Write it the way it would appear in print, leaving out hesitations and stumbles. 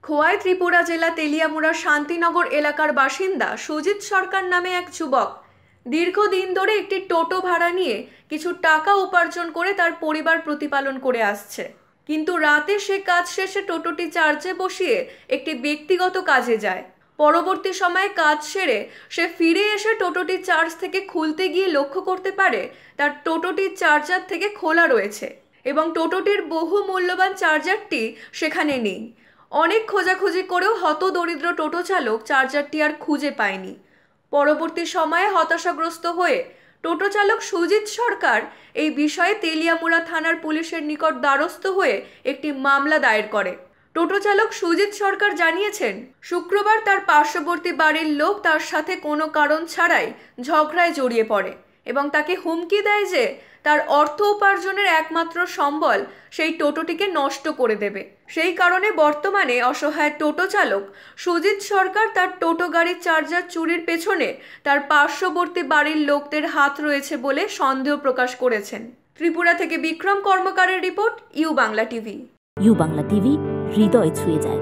খোয়াই ত্রিপুরা জেলা তেলিয়ামুড়ার শান্তিনগর এলাকার বাসিন্দা সুজিত সরকার নামে এক যুবক দীর্ঘদিন ধরে একটি টোটো ভাড়া নিয়ে কিছু টাকা উপার্জন করে তার পরিবার প্রতিপালন করে আসছে। কিন্তু রাতে সে কাজ শেষে টোটোটি চার্জে বসিয়ে একটি ব্যক্তিগত কাজে যায়। পরবর্তী সময়ে কাজ সেরে সে ফিরে এসে টোটোটি চার্জ থেকে খুলতে গিয়ে লক্ষ্য করতে পারে তার টোটোটির চার্জার থেকে খোলা রয়েছে এবং টোটোটির বহু মূল্যবান চার্জারটি সেখানে নেই। অনেক খোঁজাখুঁজি করেও হতদরিদ্র টোটো চালক চার্জারটি আর খুঁজে পায়নি। পরবর্তী সময়ে হতাশাগ্রস্ত হয়ে টোটো চালক সুজিত সরকার এই বিষয়ে তেলিয়ামুড়া থানার পুলিশের নিকট দ্বারস্থ হয়ে একটি মামলা দায়ের করে। টোটো চালক সুজিত সরকার জানিয়েছেন, শুক্রবার তার পার্শ্ববর্তী বাড়ির লোক তার সাথে কোনো কারণ ছাড়াই ঝগড়ায় জড়িয়ে পড়ে এবং তাকে হুমকি দেয় যে তার অর্থ উপার্জনের একমাত্র সম্বল সেই টোটোটিকে নষ্ট করে দেবে। সেই কারণে বর্তমানে অসহায় টোটো চালক সুজিত সরকার তার টোটো গাড়ির চার্জার চুরির পেছনে তার পার্শ্ববর্তী বাড়ির লোকদের হাত রয়েছে বলে সন্দেহ প্রকাশ করেছেন। ত্রিপুরা থেকে বিক্রম কর্মকারের report, U Bangla TV. U Bangla TV, হৃদয় ছুঁয়ে যায়।